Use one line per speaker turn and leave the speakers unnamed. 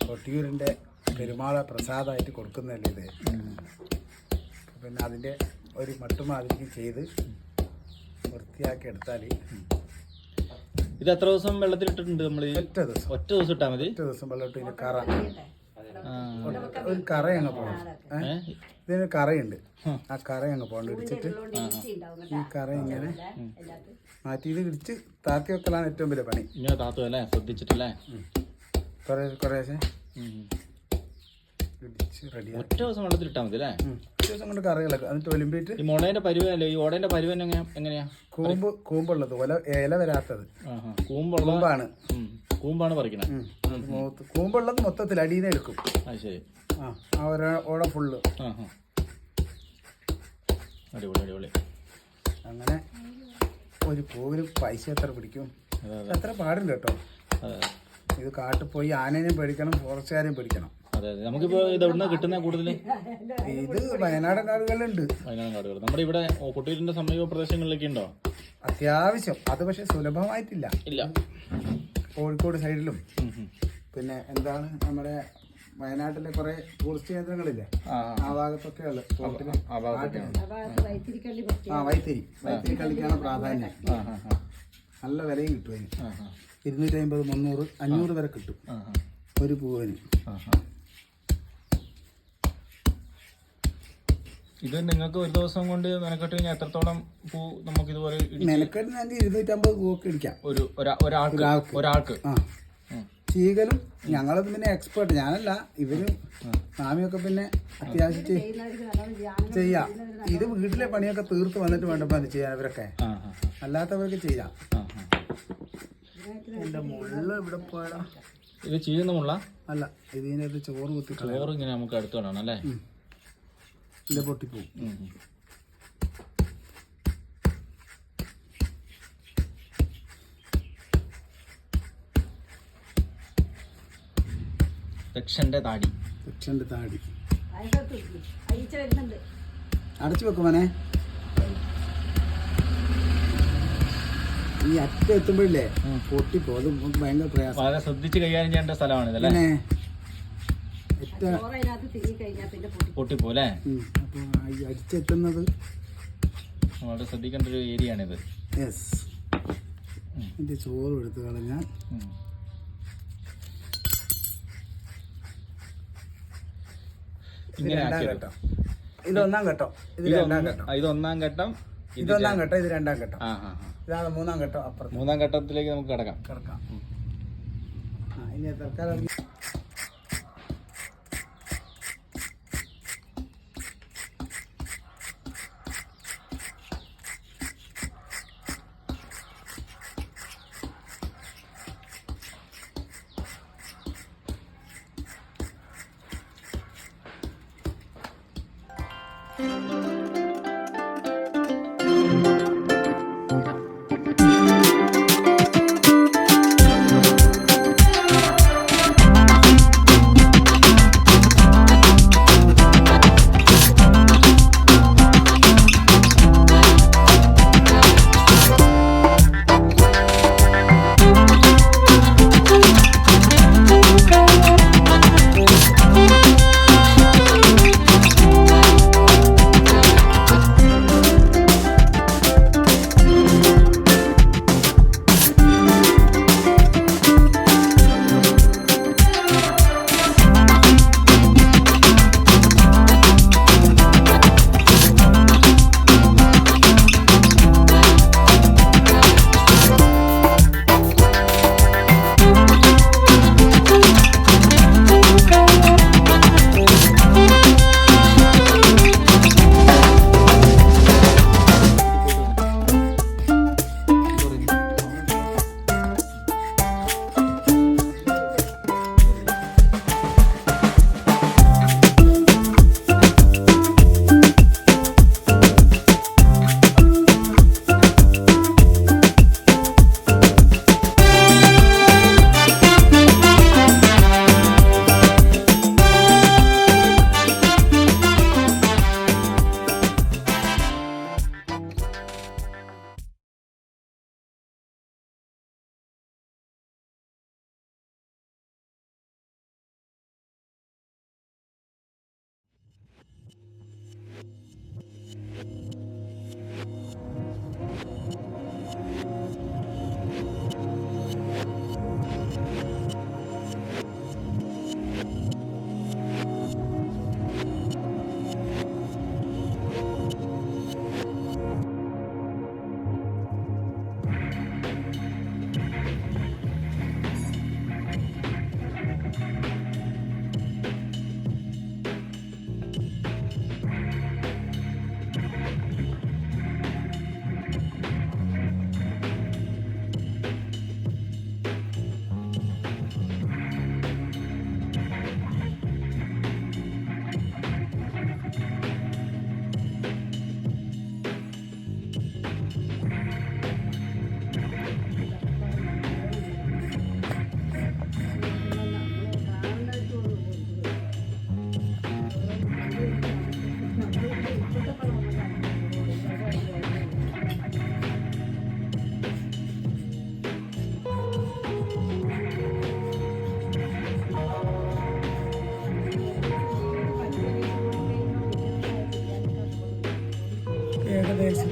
കൊട്ടിയൂരിൻ്റെ പെരുമാള പ്രസാദമായിട്ട് കൊടുക്കുന്നതല്ലേ ഇത്. പിന്നെ അതിൻ്റെ ഒരു മട്ടുമാതിരി ചെയ്ത് വൃത്തിയാക്കി എടുത്താൽ
ഇത് എത്ര ദിവസം വെള്ളത്തിലിട്ടിട്ടുണ്ട് നമ്മൾ? ഒറ്റ ദിവസം ഇട്ടാൽ മതി.
ഒറ്റ ദിവസം വെള്ളമിട്ട് ഇതിന് കറ ഒരു കറ അങ്ങ് പോകണം. ഇതിന് കറയുണ്ട്, ആ കറ അങ്ങ് പോകണം. ഇടിച്ചിട്ട് ഈ കറ ഇങ്ങനെ മാറ്റി ഇത് ഇടിച്ച് താത്തി വെക്കലാണ് ഏറ്റവും വലിയ പണി.
ഇങ്ങനെ താത്തു അല്ലേ, ശ്രദ്ധിച്ചിട്ടല്ലേ?
കുറേശ്ശെ ഇടിച്ച് റെഡിയാക്കി
ഒറ്റ ദിവസം വെള്ളത്തിലിട്ടാൽ മതി അല്ലേ?
ഒറ്റ ദിവസം കൊണ്ട് കറി കിളക്കും. എന്നിട്ട് ഒലിമ്പിയിട്ട്
ഈ മുളേന്റെ പരുവല്ലേ, ഈ ഓടേന്റെ പരുവൻ എങ്ങനെയാ?
കൂമ്പുള്ളത് ഇല വരാത്തത്
കൂമ്പാണ് പറിക്കണേ.
കൂമ്പുള്ളത് മൊത്തത്തിൽ അടിയിൽ എടുക്കും.
ശരി.
ആ ഓട ഫുള്ള്.
അടിപൊളി അടിപൊളി.
അങ്ങനെ ഒരു പൂവിന് പൈസ എത്ര പിടിക്കും? എത്ര പാടുണ്ട് കേട്ടോ. ഇത് കാട്ടിൽ പോയി ആനേനെയും പേടിക്കണം, ഫോറസ്റ്റുകാരെയും പേടിക്കണം.
അതെ അതെ. നമുക്കിപ്പോ ഇത് എവിടുന്ന കിട്ടുന്ന കൂടുതൽ?
ഇത് വയനാടൻ കാടുകളുണ്ട്.
വയനാടൻ കാടുകൾ നമ്മുടെ ഇവിടെ കൊട്ടിയൂരിന്റെ സമീപ പ്രദേശങ്ങളിലൊക്കെ ഉണ്ടോ?
അത്യാവശ്യം. അത് പക്ഷെ സുലഭമായിട്ടില്ല.
ഇല്ല.
കോഴിക്കോട് സൈഡിലും പിന്നെ എന്താണ് നമ്മുടെ വയനാട്ടിലെ കുറെ ടൂറിസ്റ്റ് കേന്ദ്രങ്ങളില്ലേ, ആ ഭാഗത്തൊക്കെ ഉള്ളത്. വൈത്തിരി കളിക്കാണ് പ്രാധാന്യം. നല്ല വിലയും കിട്ടും അതിന്. 250, 300, 500 വരെ കിട്ടും ഒരു പൂവിന്.
ഇത് നിങ്ങൾക്ക് ഒരു ദിവസം കൊണ്ട് മെനക്കെട്ട് കഴിഞ്ഞാൽ എത്രത്തോളം പൂ നമുക്ക് ഇതുപോലെ?
മെനക്കെട്ട് 250 പൂവൊക്കെ ഇടിക്കാം
ഒരാൾക്ക്.
ചീകലും ഞങ്ങളത് പിന്നെ എക്സ്പേർട്ട്, ഞാനല്ല, ഇവരും മാമിയൊക്കെ പിന്നെ അത്യാവശ്യം ചെയ്യാം. ഇത് വീട്ടിലെ പണിയൊക്കെ തീർത്ത് വന്നിട്ട് വേണ്ടപ്പോ അത് ചെയ്യാൻ ഇവരൊക്കെ, അല്ലാത്തവർക്ക് ചെയ്യാം. എന്റെ മുള്ള ഇവിടെ പോയടാ.
ഇത് ചെയ്യുന്ന മുള്ള
അല്ല, ഇതിനകത്ത് ചോറ് കുത്തി
ചോറ് ഇങ്ങനെ നമുക്ക് അടുത്ത് വേണം അല്ലേ?
ഇതിന്റെ പൊട്ടിപ്പോവും.
ദക്ഷന്റെ താടി
അടച്ചു വെക്കുമോനെ. ഈ അറ്റ എത്തുമ്പോഴില്ലേ പൊട്ടിപ്പോ, അത് ഭയങ്കര പ്രയാസം.
വളരെ ശ്രദ്ധിച്ച് കൈകാര്യം ചെയ്യേണ്ട സ്ഥലമാണ് ഇതല്ലേ? പൊട്ടിപ്പോ അല്ലേ?
അപ്പൊ അടിച്ചെത്തുന്നത്
വളരെ ശ്രദ്ധിക്കേണ്ട ഒരു ഏരിയ ആണിത്.
യെസ്. ഇതിന്റെ ചോറ് എടുത്ത് കളഞ്ഞാൽ ഇത് ഒന്നാം ഘട്ടം, ഇത് രണ്ടാം ഘട്ടം,
ഇത് ഒന്നാം ഘട്ടം,
ഇത് ഒന്നാം ഘട്ടം, ഇത് രണ്ടാം ഘട്ടം, ഇതാണ് മൂന്നാം ഘട്ടം. അപ്പുറം
മൂന്നാം ഘട്ടത്തിലേക്ക് നമുക്ക് കിടക്കാം.
ഇനി തൽക്കാലം ഏകദേശം